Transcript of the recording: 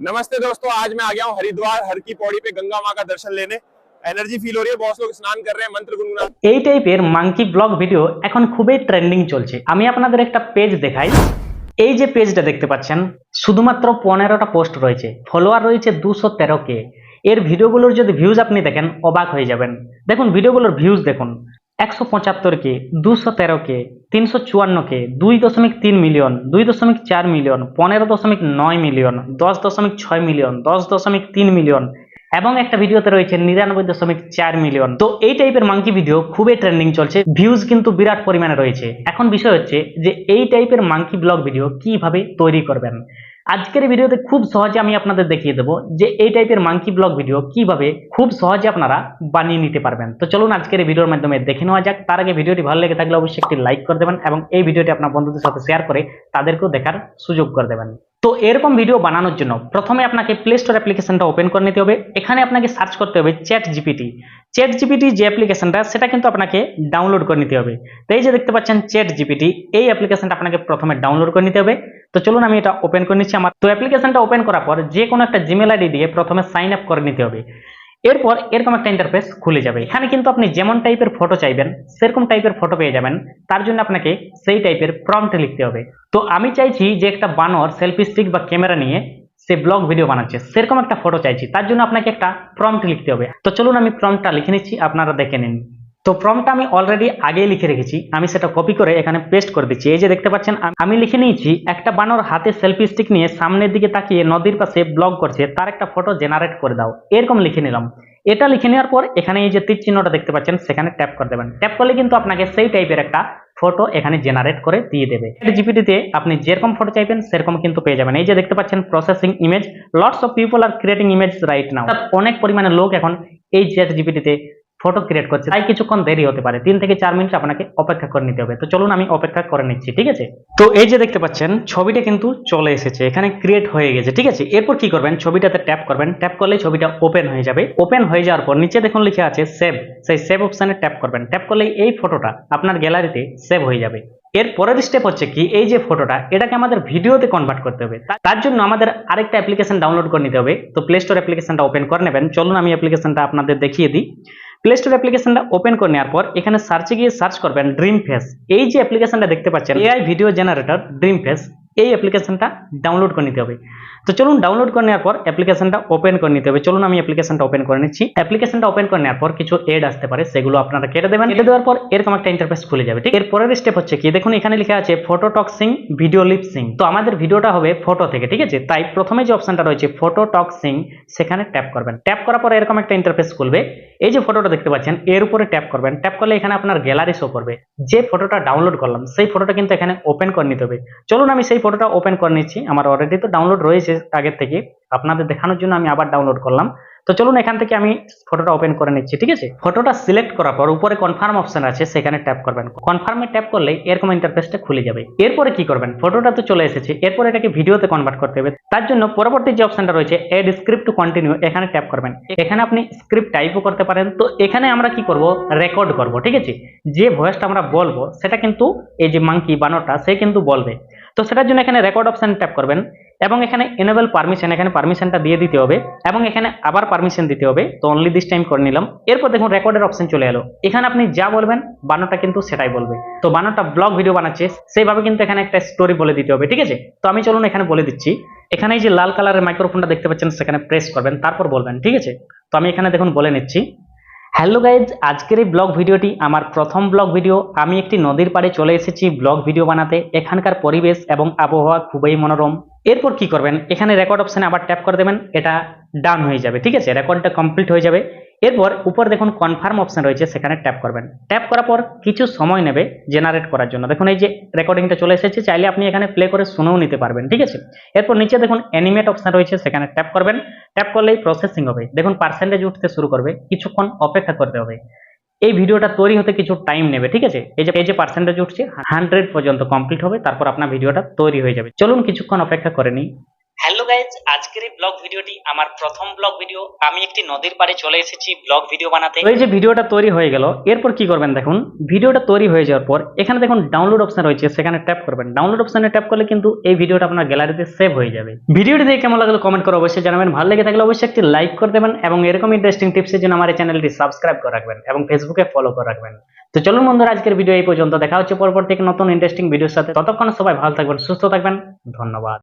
नमस्ते दोस्तों, आज मैं आ गया हूँ हरिद्वार हर की पौड़ी पे गंगा माँ का दर्शन लेने। एनर्जी फील हो रही है, बहुत लोग स्नान कर रहे हैं, मंत्र गुनगुना। এই টাইপের মাঙ্কি ব্লগ ভিডিও এখন খুবই ট্রেন্ডিং চলছে। আমি আপনাদের একটা পেজ দেখাই। এই যে পেজটা দেখতে পাচ্ছেন, শুধুমাত্র 15টা পোস্ট রয়েছে, ফলোয়ার রয়েছে 213 কে। এর ভিডিওগুলোর যদি ভিউজ আপনি দেখেন অবাক হয়ে যাবেন। দেখুন ভিডিওগুলোর ভিউজ দেখুন, 175কে, 213কে, 354কে, 2.3 million, 2.4 million, 15.9 million, 10.6 million, 10.3 million এবং একটা ভিডিওতে রয়েছে 99.4 মিলিয়ন। তো এই টাইপের মাঙ্কি ভিডিও খুবই ট্রেন্ডিং চলছে, ভিউজ কিন্তু বিরাট পরিমাণে রয়েছে। এখন বিষয় হচ্ছে যে এই টাইপের মাঙ্কি ব্লগ ভিডিও কিভাবে তৈরি করবেন। আজকের এই ভিডিওতে খুব সহজে আমি আপনাদের দেখিয়ে দেবো যে এই টাইপের মাঙ্কি ব্লগ ভিডিও কিভাবে খুব সহজে আপনারা বানিয়ে নিতে পারবেন। তো চলুন আজকের এই ভিডিওর মাধ্যমে দেখে নেওয়া যাক। তার আগে ভিডিওটি ভালো লেগে থাকলে অবশ্যই একটি লাইক করে দেবেন এবং এই ভিডিওটি আপনার বন্ধুদের সাথে শেয়ার করে তাদেরকেও দেখার সুযোগ করে দেবেন। তো এরকম ভিডিও বানানোর জন্য প্রথমে আপনাকে প্লে স্টোর অ্যাপ্লিকেশনটা ওপেন করে নিতে হবে। এখানে আপনাকে সার্চ করতে হবে চ্যাট জিপিটি। চ্যাট জিপিটি যে অ্যাপ্লিকেশনটা, সেটা কিন্তু আপনাকে ডাউনলোড করে নিতে হবে। তো এই যে দেখতে পাচ্ছেন চ্যাট জিপিটি, এই অ্যাপ্লিকেশনটা আপনাকে প্রথমে ডাউনলোড করে নিতে হবে। তো চলুন আমি এটা ওপেন করে নিচ্ছি। আমার তো অ্যাপ্লিকেশনটা ওপেন করার পর যে কোনো একটা জিমেল আইডি দিয়ে প্রথমে সাইন আপ করে নিতে হবে। এরপর এরকম একটা ইন্টারফেস খুলে যাবে। এখানে কিন্তু আপনি যেমন টাইপের ফটো চাইবেন সেরকম টাইপের ফটো পেয়ে যাবেন। তার জন্য আপনাকে সেই টাইপের প্রম্পট লিখতে হবে। তো আমি চাইছি যে একটা বানর সেলফি স্টিক বা ক্যামেরা নিয়ে সে ব্লগ ভিডিও বানাচ্ছে, সেরকম একটা ফটো চাইছি। তার জন্য আপনাকে একটা প্রম্পট লিখতে হবে। তো চলুন আমি প্রম্পটটা লিখে নিচ্ছি, আপনারা দেখে নিন। তো প্রম্পটটা আমি অলরেডি আগেই লিখে রেখেছি, আমি সেটা কপি করে এখানে পেস্ট করে দিচ্ছি। এই যে দেখতে পাচ্ছেন আমি লিখে নিয়েছি একটা বানর হাতে সেলফি স্টিক নিয়ে সামনের দিকে তাকিয়ে নদীর পাশে ব্লগ করছে, তার একটা ফটো জেনারেট করে দাও, এরকম লিখে নিলাম। এটা লিখে নেওয়ার পর এখানে এই যে তীর চিহ্নটা দেখতে পাচ্ছেন সেখানে ট্যাপ করে দেবেন। ট্যাপ করলে কিন্তু আপনাকে সেই টাইপের একটা ফটো এখানে জেনারেট করে দিয়ে দেবে। জিপিটিতে আপনি যেরকম ফটো চাইবেন সেরকম কিন্তু পেয়ে যাবেন। এই যে দেখতে পাচ্ছেন processing image, lots of people R creating image right now. অনেক পরিমাণে লোক এখন এই চ্যাট জিপিটিতে ফটো ক্রিয়েট করছে, তাই কিছুক্ষণ দেরি হতে পারে, 3 থেকে 4 মিনিট আপনাকে অপেক্ষা করে নিতে হবে। তো চলুন আমি অপেক্ষা করে নিচ্ছি, ঠিক আছে। তো এই যে দেখতে পাচ্ছেন ছবিটা কিন্তু চলে এসেছে, এখানে ক্রিয়েট হয়ে গেছে, ঠিক আছে। এরপর কি করবেন, ছবিটাতে ট্যাপ করবেন। ট্যাপ করলে ছবিটা ওপেন হয়ে যাবে। ওপেন হয়ে যাওয়ার পর নিচে দেখুন লেখা আছে সেভ, সেই সেভ অপশনে ট্যাপ করবেন। ট্যাপ করলে এই ফটোটা আপনার গ্যালারিতে সেভ হয়ে যাবে। এর পরের স্টেপ হচ্ছে কি, এই যে ফটোটা এটাকে আমাদের ভিডিওতে কনভার্ট করতে হবে। তার জন্য আমাদের আরেকটা অ্যাপ্লিকেশন ডাউনলোড করে নিতে হবে। তো প্লে স্টোর অ্যাপ্লিকেশনটা ওপেন করে নেবেন। চলুন আমি অ্যাপ্লিকেশনটা আপনাদের দেখিয়ে দিই। প্লে স্টোর অ্যাপ্লিকেশনটা ওপেন করে নেওয়ার পর এখানে সার্চে গিয়ে সার্চ করবেন ড্রিম ফেস। এই যে অ্যাপ্লিকেশনটা দেখতে পাচ্ছেন AI video generator dream face, এই অ্যাপ্লিকেশনটা ডাউনলোড করে নিতে হবে। তো চলুন ডাউনলোড করে নেওয়ার পর অ্যাপ্লিকেশনটা ওপেন করে নিতে হবে। চলুন আমি অ্যাপ্লিকেশনটা ওপেন করে নিচ্ছি। অ্যাপ্লিকেশনটা ওপেন করে নেওয়ার পর কিছু এড আসতে পারে, সেগুলো আপনারা কেটে দেবেন। কেটে দেওয়ার পর এরকম একটা ইন্টারফেস খুলে যাবে, ঠিক। এর পরের স্টেপ হচ্ছে কি, দেখুন এখানে লেখা আছে ফটো টক্সিং ভিডিও লিপসিং। তো আমাদের ভিডিওটা হবে ফটো থেকে, ঠিক আছে। তাই প্রথমে যে অপশনটা রয়েছে ফটো টক্সিং, সেখানে ট্যাপ করবেন। ট্যাপ করার পর এরকম একটা ইন্টারফেস খুলবে। এই যে ফটোটা দেখতে পাচ্ছেন এর উপরে ট্যাপ করবেন। ট্যাপ করলে এখানে আপনার গ্যালারি শো করবে। যে ফটোটা ডাউনলোড করলাম সেই ফটোটা কিন্তু এখানে ওপেন করে নিতে হবে। চলুন আমি সেই ফটোটা ওপেন করে নিচ্ছি। আমার অলরেডি তো ডাউনলোড রয়েছে আগের থেকে, আপনাদের দেখানোর জন্য আমি আবার ডাউনলোড করলাম। তো চলুন এখান থেকে আমি ফটোটা ওপেন করে নিচ্ছি, ঠিক আছে। ফটোটা সিলেক্ট করার পর উপরে কনফার্ম অপশন আছে, সেখানে ট্যাপ করবেন। কনফার্মে ট্যাপ করলে এরকম ইন্টারফেসটা খুলে যাবে। এরপরে কি করবেন, ফটোটা তো চলে এসেছে, এরপর এটাকে ভিডিওতে কনভার্ট করতে হবে। তার জন্য পরবর্তী যে অপশনটা রয়েছে এড স্ক্রিপ্ট টু কন্টিনিউ, এখানে ট্যাপ করবেন। এখানে আপনি স্ক্রিপ্ট টাইপও করতে পারেন। তো এখানে আমরা কি করব, রেকর্ড করব, ঠিক আছে। যে ভয়েসটা আমরা বলবো সেটা কিন্তু এই যে মাঙ্কি বানরটা সে কিন্তু বলবে। তো সেটার জন্য এখানে রেকর্ড অপশন ট্যাপ করবেন এবং এখানে এনেবল পারমিশন, এখানে পারমিশনটা দিয়ে দিতে হবে এবং এখানে আবার পারমিশন দিতে হবে। তো অনলি দিস টাইম করে নিলাম। এরপর দেখুন রেকর্ডের অপশন চলে এলো। এখানে আপনি যা বলবেন বানরটা কিন্তু সেটাই বলবে। তো বানরটা ব্লগ ভিডিও বানাচ্ছে সেইভাবে কিন্তু এখানে একটা স্টোরি বলে দিতে হবে, ঠিক আছে। তো আমি চলুন এখানে বলে দিচ্ছি। এখানে এই যে লাল কালারের মাইক্রোফোনটা দেখতে পাচ্ছেন সেখানে প্রেস করবেন, তারপর বলবেন, ঠিক আছে। তো আমি এখানে দেখুন বলে নিচ্ছি। হ্যালো গাইজ, আজকের এই ব্লগ ভিডিওটি আমার প্রথম ব্লগ ভিডিও। আমি একটি নদীর পাড়ে চলে এসেছি ব্লগ ভিডিও বানাতে। এখানকার পরিবেশ এবং আবহাওয়া খুবই মনোরম। এরপর কি করবেন, এখানে রেকর্ড অপশনে আবার ট্যাপ করে দেবেন। এটা ডান হয়ে যাবে, ঠিক আছে, রেকর্ডটা কমপ্লিট হয়ে যাবে। এরপর উপর দেখুন কনফার্ম অপশন রয়েছে, সেখানে ট্যাপ করবেন। ট্যাপ করার পর কিছু সময় নেবে জেনারেট করার জন্য। দেখুন এই যে রেকর্ডিংটা চলে এসেছে, চাইলে আপনি এখানে প্লে করে শুনেও নিতে পারবেন, ঠিক আছে। এরপর নিচে দেখুন অ্যানিমেট অপশন রয়েছে, সেখানে ট্যাপ করবেন। ট্যাপ করলেই প্রসেসিং হবে। দেখুন পার্সেন্টেজ উঠতে শুরু করবে, কিছুক্ষণ অপেক্ষা করতে হবে। এই ভিডিওটা তৈরি হতে কিছু টাইম নেবে, ঠিক আছে। এই যে পার্সেন্টেজ উঠছে 100 পর্যন্ত কমপ্লিট হবে, তারপর আপনার ভিডিওটা তৈরি হয়ে যাবে। চলুন কিছুক্ষণ অপেক্ষা করে নিই। হ্যালো গাইজ, আজকের এই ব্লগ ভিডিওটি আমার প্রথম ব্লগ ভিডিও। আমি একটি নদীর পাড়ে চলে এসেছি ব্লগ ভিডিও বানাতে। তো এই যে ভিডিওটা তৈরি হয়ে গেল, এরপর কি করবেন দেখুন, ভিডিওটা তৈরি হয়ে যাওয়ার পর এখানে দেখুন ডাউনলোড অপশন রয়েছে, সেখানে ট্যাপ করবেন। ডাউনলোড অপশনে ট্যাপ করলে কিন্তু এই ভিডিওটা আপনার গ্যালারিতে সেভ হয়ে যাবে। ভিডিওটি দেখে কেমন লাগলো কমেন্ট করে অবশ্যই জানাবেন। ভালো লেগে থাকলে অবশ্যই একটি লাইক করে দেবেন এবং এরকম ইন্টারেস্টিং টিপসের জন্য আমার এই চ্যানেলটি সাবস্ক্রাইব করে রাখবেন এবং ফেসবুকে ফলো করে রাখবেন। তো চলুন বন্ধুরা, আজকের ভিডিও এই পর্যন্ত। দেখা হচ্ছে পরবর্তী নতুন ইন্টারেস্টিং ভিডিওর সাথে। ততক্ষণ সবাই ভালো থাকবেন, সুস্থ থাকবেন। ধন্যবাদ।